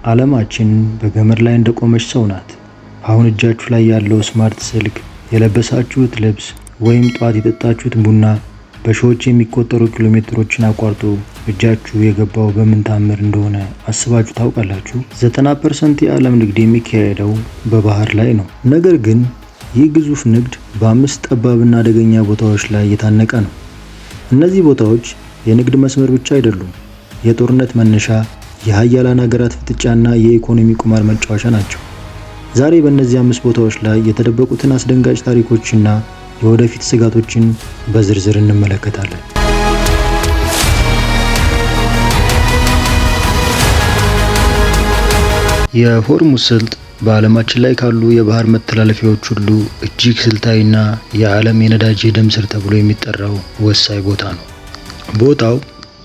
ዓለማችን በገመድ ላይ እንደቆመች ሰው ናት። አሁን እጃችሁ ላይ ያለው ስማርት ስልክ፣ የለበሳችሁት ልብስ ወይም ጧት የጠጣችሁት ቡና በሺዎች የሚቆጠሩ ኪሎ ሜትሮችን አቋርጦ እጃችሁ የገባው በምን ታምር እንደሆነ አስባችሁ ታውቃላችሁ? 90% የዓለም ንግድ የሚካሄደው በባህር ላይ ነው። ነገር ግን ይህ ግዙፍ ንግድ በአምስት ጠባብና አደገኛ ቦታዎች ላይ የታነቀ ነው። እነዚህ ቦታዎች የንግድ መስመር ብቻ አይደሉም፣ የጦርነት መነሻ፣ የሀያላን ሀገራት ፍጥጫና የኢኮኖሚ ቁማር መጫወቻ ናቸው። ዛሬ በእነዚህ አምስት ቦታዎች ላይ የተደበቁትን አስደንጋጭ ታሪኮችና የወደፊት ስጋቶችን በዝርዝር እንመለከታለን። የሆርሙዝ ስልጥ በዓለማችን ላይ ካሉ የባህር መተላለፊያዎች ሁሉ እጅግ ስልታዊና የዓለም የነዳጅ የደም ስር ተብሎ የሚጠራው ወሳኝ ቦታ ነው። ቦታው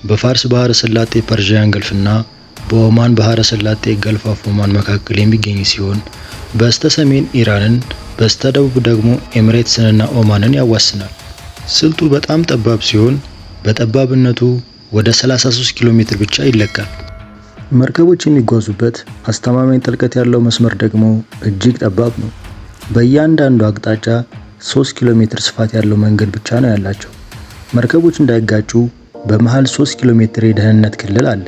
በፋርስ ባህረ ሰላጤ ፐርዢያን ገልፍና በኦማን ባህረ ሰላጤ ገልፍ ኦፍ ኦማን መካከል የሚገኝ ሲሆን በስተ ሰሜን ኢራንን፣ በስተ ደቡብ ደግሞ ኤሚሬትስንና ኦማንን ያዋስናል። ስልጡ በጣም ጠባብ ሲሆን በጠባብነቱ ወደ 33 ኪሎ ሜትር ብቻ ይለካል። መርከቦች የሚጓዙበት አስተማማኝ ጥልቀት ያለው መስመር ደግሞ እጅግ ጠባብ ነው። በእያንዳንዱ አቅጣጫ 3 ኪሎ ሜትር ስፋት ያለው መንገድ ብቻ ነው ያላቸው። መርከቦች እንዳይጋጩ በመሃል 3 ኪሎ ሜትር የደህንነት ክልል አለ።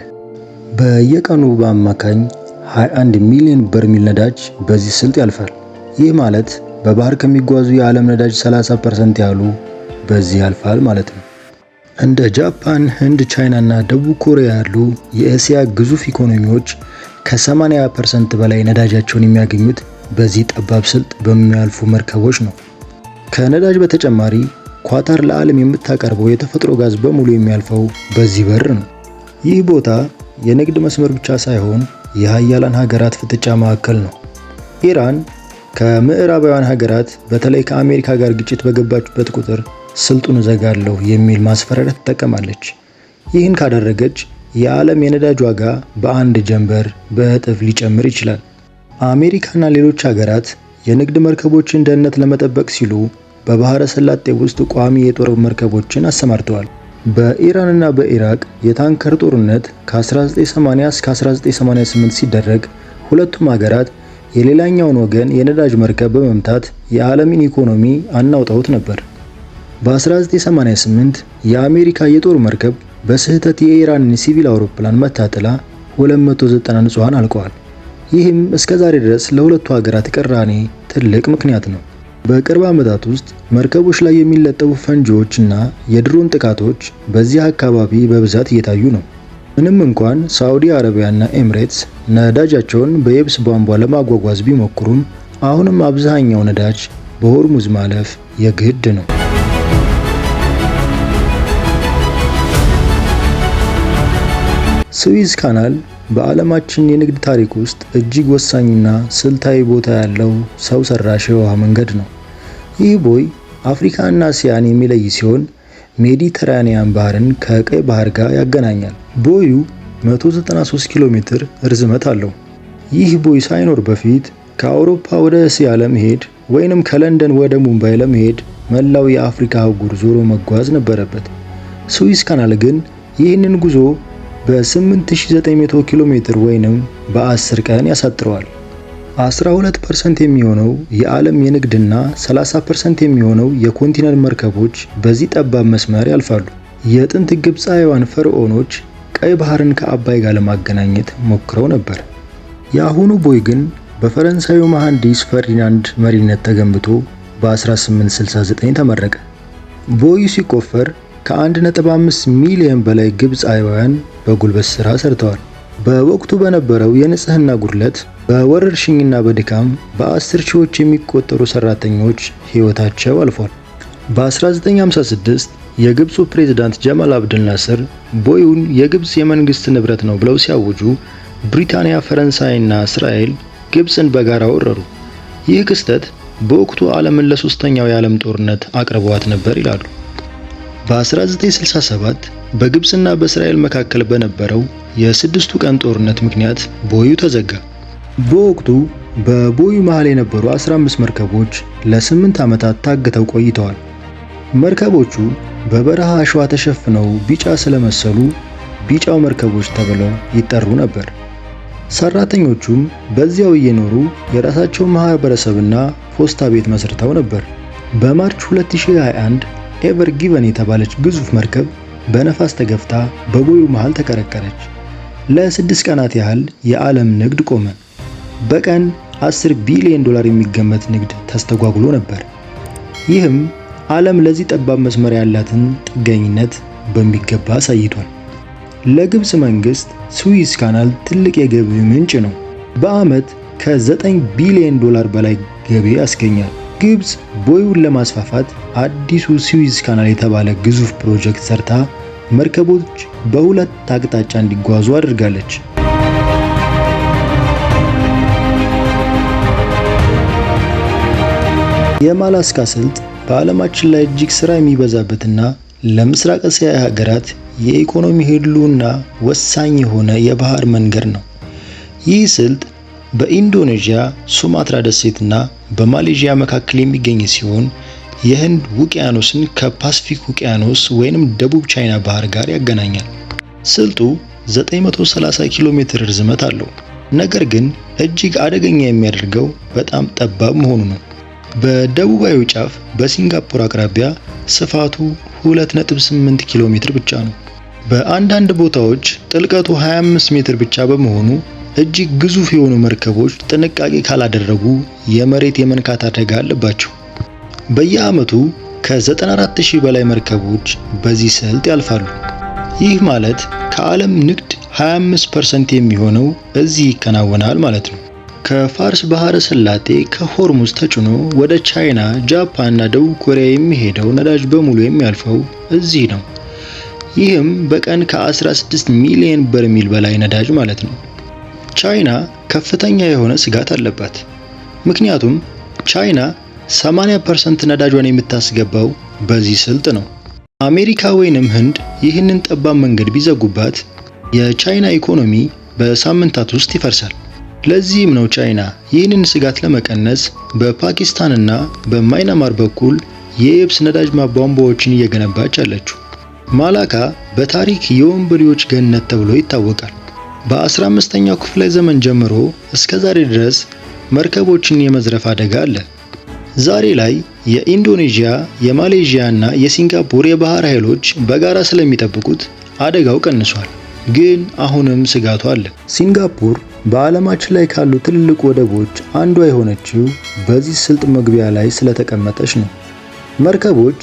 በየቀኑ በአማካኝ 21 ሚሊዮን በርሜል ነዳጅ በዚህ ስልጥ ያልፋል። ይህ ማለት በባህር ከሚጓዙ የዓለም ነዳጅ 30% ያህሉ በዚህ ያልፋል ማለት ነው። እንደ ጃፓን፣ ህንድ፣ ቻይና እና ደቡብ ኮሪያ ያሉ የእስያ ግዙፍ ኢኮኖሚዎች ከ80% በላይ ነዳጃቸውን የሚያገኙት በዚህ ጠባብ ስልጥ በሚያልፉ መርከቦች ነው። ከነዳጅ በተጨማሪ ኳታር ለዓለም የምታቀርበው የተፈጥሮ ጋዝ በሙሉ የሚያልፈው በዚህ በር ነው። ይህ ቦታ የንግድ መስመር ብቻ ሳይሆን የሀያላን ሀገራት ፍጥጫ ማዕከል ነው። ኢራን ከምዕራባውያን ሀገራት በተለይ ከአሜሪካ ጋር ግጭት በገባችበት ቁጥር ስልጡን እዘጋለሁ የሚል ማስፈራሪያ ትጠቀማለች። ይህን ካደረገች የዓለም የነዳጅ ዋጋ በአንድ ጀንበር በእጥፍ ሊጨምር ይችላል። አሜሪካና ሌሎች ሀገራት የንግድ መርከቦችን ደህንነት ለመጠበቅ ሲሉ በባህረ ሰላጤ ውስጥ ቋሚ የጦር መርከቦችን አሰማርተዋል። በኢራንና በኢራቅ የታንከር ጦርነት ከ1980 እስከ 1988 ሲደረግ ሁለቱም ሀገራት የሌላኛውን ወገን የነዳጅ መርከብ በመምታት የዓለምን ኢኮኖሚ አናውጠውት ነበር። በ1988 የአሜሪካ የጦር መርከብ በስህተት የኢራንን ሲቪል አውሮፕላን መታጥላ 290 ንጹሃን አልቀዋል። ይህም እስከዛሬ ድረስ ለሁለቱ ሀገራት ቅራኔ ትልቅ ምክንያት ነው። በቅርብ ዓመታት ውስጥ መርከቦች ላይ የሚለጠፉ ፈንጂዎችና የድሮን ጥቃቶች በዚህ አካባቢ በብዛት እየታዩ ነው። ምንም እንኳን ሳዑዲ አረቢያና ኤሚሬትስ ነዳጃቸውን በየብስ ቧንቧ ለማጓጓዝ ቢሞክሩም አሁንም አብዛኛው ነዳጅ በሆርሙዝ ማለፍ የግድ ነው። ስዊዝ ካናል በዓለማችን የንግድ ታሪክ ውስጥ እጅግ ወሳኝና ስልታዊ ቦታ ያለው ሰው ሰራሽ የውሃ መንገድ ነው። ይህ ቦይ አፍሪካና እስያን የሚለይ ሲሆን ሜዲተራኒያን ባህርን ከቀይ ባህር ጋር ያገናኛል። ቦዩ 193 ኪሎ ሜትር ርዝመት አለው። ይህ ቦይ ሳይኖር በፊት ከአውሮፓ ወደ እስያ ለመሄድ ወይንም ከለንደን ወደ ሙምባይ ለመሄድ መላው የአፍሪካ አህጉር ዞሮ መጓዝ ነበረበት። ስዊዝ ካናል ግን ይህንን ጉዞ በ8900 ኪሎ ሜትር ወይንም በ10 ቀን ያሳጥረዋል። 12% የሚሆነው የዓለም የንግድና 30% የሚሆነው የኮንቲነር መርከቦች በዚህ ጠባብ መስመር ያልፋሉ። የጥንት ግብፃውያን ፈርዖኖች ቀይ ባህርን ከአባይ ጋር ለማገናኘት ሞክረው ነበር። የአሁኑ ቦይ ግን በፈረንሳዩ መሐንዲስ ፈርዲናንድ መሪነት ተገንብቶ በ1869 ተመረቀ። ቦዩ ሲቆፈር ከ1.5 ሚሊዮን በላይ ግብፃውያን በጉልበት ሥራ ሰርተዋል። በወቅቱ በነበረው የንጽህና ጉድለት፣ በወረርሽኝና በድካም በ10 ሺዎች የሚቆጠሩ ሰራተኞች ሕይወታቸው አልፏል። በ1956 የግብፁ ፕሬዝዳንት ጀማል አብደል ናስር ቦዩን የግብፅ የመንግስት ንብረት ነው ብለው ሲያውጁ ብሪታንያ፣ ፈረንሳይና እስራኤል ግብፅን በጋራ ወረሩ። ይህ ክስተት በወቅቱ ዓለምን ለሶስተኛው የዓለም ጦርነት አቅርበዋት ነበር ይላሉ። በ1967 በግብፅና በእስራኤል መካከል በነበረው የስድስቱ ቀን ጦርነት ምክንያት ቦዩ ተዘጋ። በወቅቱ በቦዩ መሃል የነበሩ 15 መርከቦች ለ8 ዓመታት ታግተው ቆይተዋል። መርከቦቹ በበረሃ አሸዋ ተሸፍነው ቢጫ ስለመሰሉ ቢጫው መርከቦች ተብለው ይጠሩ ነበር። ሰራተኞቹም በዚያው እየኖሩ የራሳቸውን ማህበረሰብና ፖስታ ቤት መስርተው ነበር። በማርች 2021 ኤቨር ጊቨን የተባለች ግዙፍ መርከብ በነፋስ ተገፍታ በቦዩ መሃል ተከረከረች። ለ6 ቀናት ያህል የዓለም ንግድ ቆመ። በቀን $10 ቢሊዮን የሚገመት ንግድ ተስተጓጉሎ ነበር። ይህም ዓለም ለዚህ ጠባብ መስመር ያላትን ጥገኝነት በሚገባ አሳይቷል። ለግብፅ መንግስት ስዊዝ ካናል ትልቅ የገቢ ምንጭ ነው። በዓመት ከ9 ቢሊዮን ዶላር በላይ ገቢ ያስገኛል። ግብፅ ቦዩን ለማስፋፋት አዲሱ ስዊዝ ካናል የተባለ ግዙፍ ፕሮጀክት ሰርታ መርከቦች በሁለት አቅጣጫ እንዲጓዙ አድርጋለች። የማላስካ ስልጥ በዓለማችን ላይ እጅግ ስራ የሚበዛበትና ለምስራቅ እስያ ሀገራት የኢኮኖሚ ህልውና ወሳኝ የሆነ የባህር መንገድ ነው። ይህ ስልጥ በኢንዶኔዥያ ሱማትራ ደሴትና በማሌዥያ መካከል የሚገኝ ሲሆን የህንድ ውቅያኖስን ከፓሲፊክ ውቅያኖስ ወይንም ደቡብ ቻይና ባህር ጋር ያገናኛል። ስልጡ 930 ኪሎ ሜትር ርዝመት አለው። ነገር ግን እጅግ አደገኛ የሚያደርገው በጣም ጠባብ መሆኑ ነው። በደቡባዊ ጫፍ በሲንጋፖር አቅራቢያ ስፋቱ 2.8 ኪሎ ሜትር ብቻ ነው። በአንዳንድ ቦታዎች ጥልቀቱ 25 ሜትር ብቻ በመሆኑ እጅግ ግዙፍ የሆኑ መርከቦች ጥንቃቄ ካላደረጉ የመሬት የመንካት አደጋ አለባቸው። በየዓመቱ ከ94000 በላይ መርከቦች በዚህ ስልጥ ያልፋሉ። ይህ ማለት ከዓለም ንግድ 25% የሚሆነው እዚህ ይከናወናል ማለት ነው። ከፋርስ ባህረ ሰላጤ ከሆርሙዝ ተጭኖ ወደ ቻይና፣ ጃፓን እና ደቡብ ኮሪያ የሚሄደው ነዳጅ በሙሉ የሚያልፈው እዚህ ነው። ይህም በቀን ከ16 ሚሊዮን በርሜል በላይ ነዳጅ ማለት ነው። ቻይና ከፍተኛ የሆነ ስጋት አለባት። ምክንያቱም ቻይና 80% ነዳጇን የምታስገባው በዚህ ስልጥ ነው። አሜሪካ ወይንም ህንድ ይህንን ጠባብ መንገድ ቢዘጉባት የቻይና ኢኮኖሚ በሳምንታት ውስጥ ይፈርሳል። ለዚህም ነው ቻይና ይህንን ስጋት ለመቀነስ በፓኪስታንና በማይናማር በኩል የየብስ ነዳጅ ቧንቧዎችን እየገነባች አለችው። ማላካ በታሪክ የወንበዴዎች ገነት ተብሎ ይታወቃል። በ15ኛው ክፍለ ዘመን ጀምሮ እስከ ዛሬ ድረስ መርከቦችን የመዝረፍ አደጋ አለ። ዛሬ ላይ የኢንዶኔዥያ፣ የማሌዥያ እና የሲንጋፖር የባህር ኃይሎች በጋራ ስለሚጠብቁት አደጋው ቀንሷል። ግን አሁንም ስጋቱ አለ። ሲንጋፖር በዓለማችን ላይ ካሉ ትልልቅ ወደቦች አንዷ የሆነችው በዚህ ስልጥ መግቢያ ላይ ስለተቀመጠች ነው። መርከቦች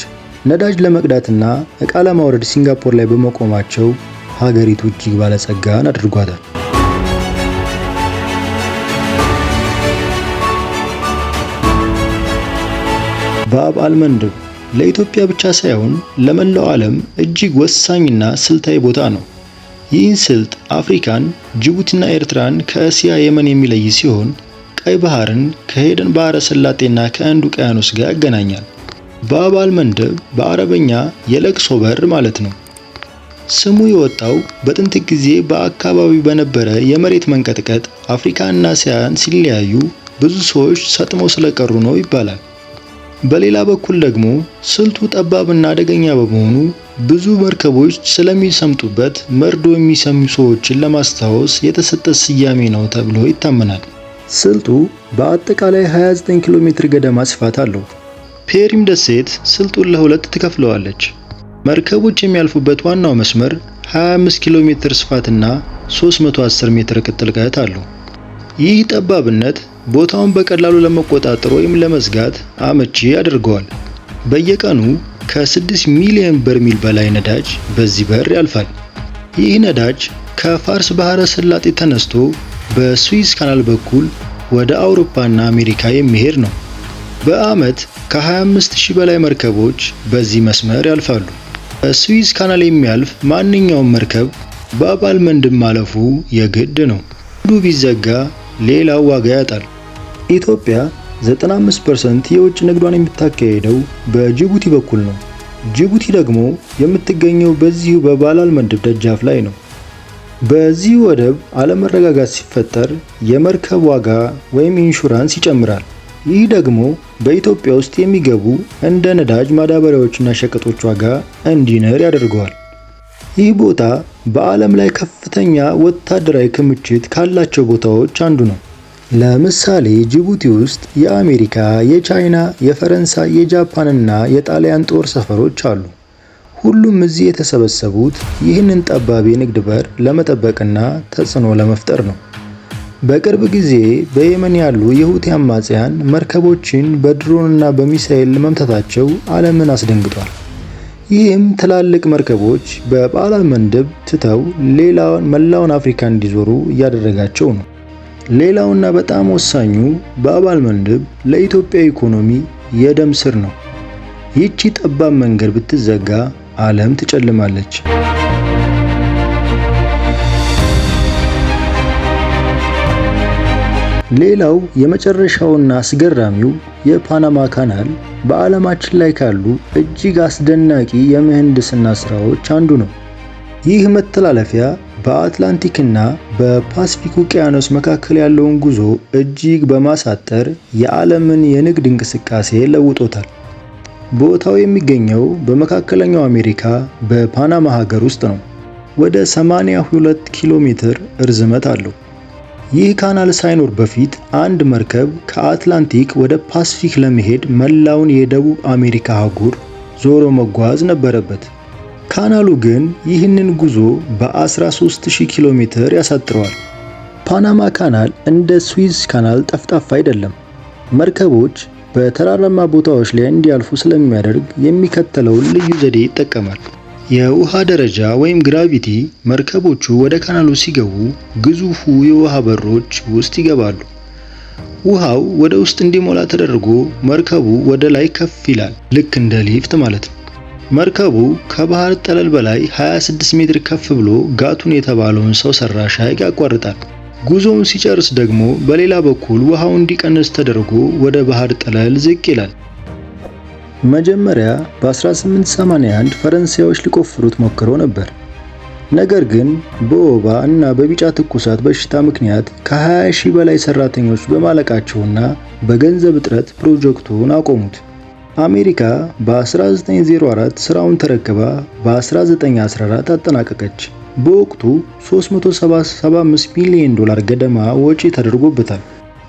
ነዳጅ ለመቅዳትና ዕቃ ለማውረድ ሲንጋፖር ላይ በመቆማቸው ሀገሪቱ እጅግ ባለጸጋን አድርጓታል። ባብ አልመንድብ ለኢትዮጵያ ብቻ ሳይሆን ለመላው ዓለም እጅግ ወሳኝና ስልታዊ ቦታ ነው። ይህን ስልጥ አፍሪካን፣ ጅቡቲና ኤርትራን ከእስያ የመን የሚለይ ሲሆን ቀይ ባህርን ከኤደን ባህረ ሰላጤና ከህንድ ውቅያኖስ ጋር ያገናኛል። ባብ አልመንድብ በአረበኛ የለቅሶ በር ማለት ነው። ስሙ የወጣው በጥንት ጊዜ በአካባቢው በነበረ የመሬት መንቀጥቀጥ አፍሪካና እስያን ሲለያዩ ብዙ ሰዎች ሰጥመው ስለቀሩ ነው ይባላል። በሌላ በኩል ደግሞ ስልቱ ጠባብና አደገኛ በመሆኑ ብዙ መርከቦች ስለሚሰምጡበት መርዶ የሚሰሙ ሰዎችን ለማስታወስ የተሰጠ ስያሜ ነው ተብሎ ይታመናል። ስልጡ በአጠቃላይ 29 ኪሎ ሜትር ገደማ ስፋት አለው። ፔሪም ደሴት ስልጡን ለሁለት ትከፍለዋለች። መርከቦች የሚያልፉበት ዋናው መስመር 25 ኪሎ ሜትር ስፋትና 310 ሜትር ጥልቀት አለው። ይህ ጠባብነት ቦታውን በቀላሉ ለመቆጣጠር ወይም ለመዝጋት አመቺ ያደርገዋል። በየቀኑ ከ6 ሚሊዮን በርሜል በላይ ነዳጅ በዚህ በር ያልፋል። ይህ ነዳጅ ከፋርስ ባህረ ሰላጤ ተነስቶ በስዊዝ ካናል በኩል ወደ አውሮፓና አሜሪካ የሚሄድ ነው። በዓመት ከ25000 በላይ መርከቦች በዚህ መስመር ያልፋሉ። በስዊዝ ካናል የሚያልፍ ማንኛውም መርከብ ባብ አልመንድብ ማለፉ የግድ ነው። አንዱ ቢዘጋ ሌላው ዋጋ ያጣል። ኢትዮጵያ 95% የውጭ ንግዷን የምታካሄደው በጅቡቲ በኩል ነው። ጅቡቲ ደግሞ የምትገኘው በዚሁ በባብ አልመንድብ ደጃፍ ላይ ነው። በዚህ ወደብ አለመረጋጋት ሲፈጠር የመርከብ ዋጋ ወይም ኢንሹራንስ ይጨምራል። ይህ ደግሞ በኢትዮጵያ ውስጥ የሚገቡ እንደ ነዳጅ፣ ማዳበሪያዎችና ሸቀጦች ዋጋ እንዲንር ያደርገዋል። ይህ ቦታ በዓለም ላይ ከፍተኛ ወታደራዊ ክምችት ካላቸው ቦታዎች አንዱ ነው። ለምሳሌ ጅቡቲ ውስጥ የአሜሪካ፣ የቻይና፣ የፈረንሳይ፣ የጃፓንና የጣሊያን ጦር ሰፈሮች አሉ። ሁሉም እዚህ የተሰበሰቡት ይህንን ጠባብ የንግድ በር ለመጠበቅና ተጽዕኖ ለመፍጠር ነው። በቅርብ ጊዜ በየመን ያሉ የሁቲ አማጽያን መርከቦችን በድሮንና በሚሳኤል መምታታቸው ዓለምን አስደንግጧል። ይህም ትላልቅ መርከቦች በባብ አልመንደብ ትተው መላውን አፍሪካ እንዲዞሩ እያደረጋቸው ነው። ሌላውና በጣም ወሳኙ ባብ አልመንደብ ለኢትዮጵያ ኢኮኖሚ የደም ስር ነው። ይህቺ ጠባብ መንገድ ብትዘጋ ዓለም ትጨልማለች። ሌላው የመጨረሻውና አስገራሚው የፓናማ ካናል በዓለማችን ላይ ካሉ እጅግ አስደናቂ የምህንድስና ስራዎች አንዱ ነው። ይህ መተላለፊያ በአትላንቲክና በፓሲፊክ ውቅያኖስ መካከል ያለውን ጉዞ እጅግ በማሳጠር የዓለምን የንግድ እንቅስቃሴ ለውጦታል። ቦታው የሚገኘው በመካከለኛው አሜሪካ በፓናማ ሀገር ውስጥ ነው። ወደ 82 ኪሎ ሜትር ርዝመት አለው። ይህ ካናል ሳይኖር በፊት አንድ መርከብ ከአትላንቲክ ወደ ፓሲፊክ ለመሄድ መላውን የደቡብ አሜሪካ አህጉር ዞሮ መጓዝ ነበረበት። ካናሉ ግን ይህንን ጉዞ በ13000 ኪሎ ሜትር ያሳጥረዋል። ፓናማ ካናል እንደ ስዊዝ ካናል ጠፍጣፋ አይደለም። መርከቦች በተራራማ ቦታዎች ላይ እንዲያልፉ ስለሚያደርግ የሚከተለውን ልዩ ዘዴ ይጠቀማል። የውሃ ደረጃ ወይም ግራቪቲ መርከቦቹ ወደ ካናሉ ሲገቡ ግዙፉ የውሃ በሮች ውስጥ ይገባሉ። ውሃው ወደ ውስጥ እንዲሞላ ተደርጎ መርከቡ ወደ ላይ ከፍ ይላል፣ ልክ እንደ ሊፍት ማለት ነው። መርከቡ ከባህር ጠለል በላይ 26 ሜትር ከፍ ብሎ ጋቱን የተባለውን ሰው ሰራሽ ሐይቅ ያቋርጣል። ጉዞውን ሲጨርስ ደግሞ በሌላ በኩል ውሃው እንዲቀንስ ተደርጎ ወደ ባህር ጠለል ዝቅ ይላል። መጀመሪያ በ1881 ፈረንሳዮች ሊቆፍሩት ሞክረው ነበር። ነገር ግን በወባ እና በቢጫ ትኩሳት በሽታ ምክንያት ከ20,000 በላይ ሰራተኞች በማለቃቸውና በገንዘብ እጥረት ፕሮጀክቱን አቆሙት። አሜሪካ በ1904 ስራውን ተረክባ በ1914 አጠናቀቀች። በወቅቱ $375 ሚሊዮን ገደማ ወጪ ተደርጎበታል።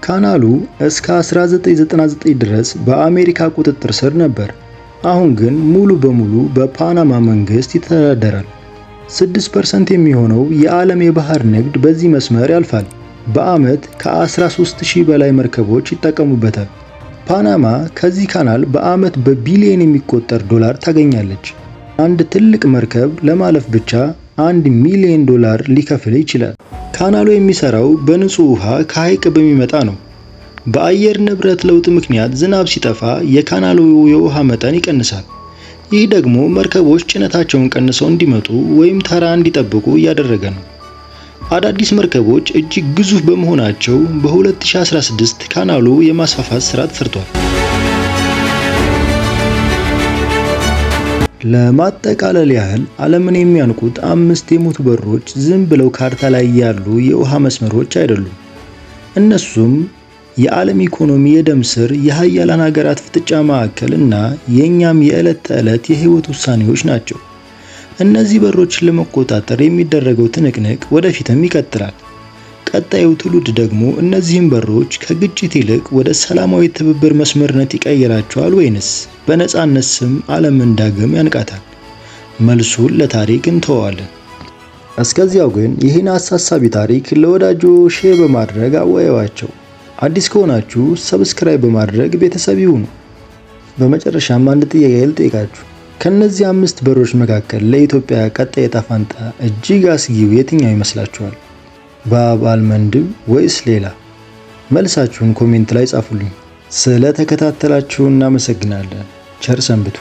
ካናሉ እስከ 1999 ድረስ በአሜሪካ ቁጥጥር ስር ነበር። አሁን ግን ሙሉ በሙሉ በፓናማ መንግስት ይተዳደራል። 6% የሚሆነው የዓለም የባህር ንግድ በዚህ መስመር ያልፋል። በዓመት ከ13000 በላይ መርከቦች ይጠቀሙበታል። ፓናማ ከዚህ ካናል በዓመት በቢሊዮን የሚቆጠር ዶላር ታገኛለች። አንድ ትልቅ መርከብ ለማለፍ ብቻ $1 ሚሊዮን ሊከፍል ይችላል። ካናሉ የሚሰራው በንጹህ ውሃ ከሐይቅ በሚመጣ ነው። በአየር ንብረት ለውጥ ምክንያት ዝናብ ሲጠፋ የካናሉ የውሃ መጠን ይቀንሳል። ይህ ደግሞ መርከቦች ጭነታቸውን ቀንሰው እንዲመጡ ወይም ተራ እንዲጠብቁ እያደረገ ነው። አዳዲስ መርከቦች እጅግ ግዙፍ በመሆናቸው በ2016 ካናሉ የማስፋፋት ስራ ተሰርቷል። ለማጠቃለል ያህል ዓለምን የሚያንቁት 5 የሞቱ በሮች ዝም ብለው ካርታ ላይ ያሉ የውሃ መስመሮች አይደሉም። እነሱም የዓለም ኢኮኖሚ የደም ስር፣ የሀያላን ሀገራት ፍጥጫ ማዕከል እና የእኛም የዕለት ተዕለት የህይወት ውሳኔዎች ናቸው። እነዚህ በሮችን ለመቆጣጠር የሚደረገው ትንቅንቅ ወደፊትም ይቀጥላል። ቀጣዩ ትውልድ ደግሞ እነዚህን በሮች ከግጭት ይልቅ ወደ ሰላማዊ ትብብር መስመርነት ይቀይራቸዋል ወይንስ በነፃነት ስም ዓለምን ዳግም ያንቃታል? መልሱን ለታሪክ እንተዋለን። እስከዚያው ግን ይህን አሳሳቢ ታሪክ ለወዳጆ ሼር በማድረግ አወያዩአቸው። አዲስ ከሆናችሁ ሰብስክራይብ በማድረግ ቤተሰብ ይሁኑ። በመጨረሻም አንድ ጥያቄ ልጠይቃችሁ። ከነዚህ 5 በሮች መካከል ለኢትዮጵያ ቀጣይ ዕጣ ፈንታ እጅግ አስጊው የትኛው ይመስላችኋል? ባብ አልመንደብ ወይስ ሌላ? መልሳችሁን ኮሜንት ላይ ጻፉልኝ። ስለ ተከታተላችሁ እናመሰግናለን። ቸር ሰንብቱ።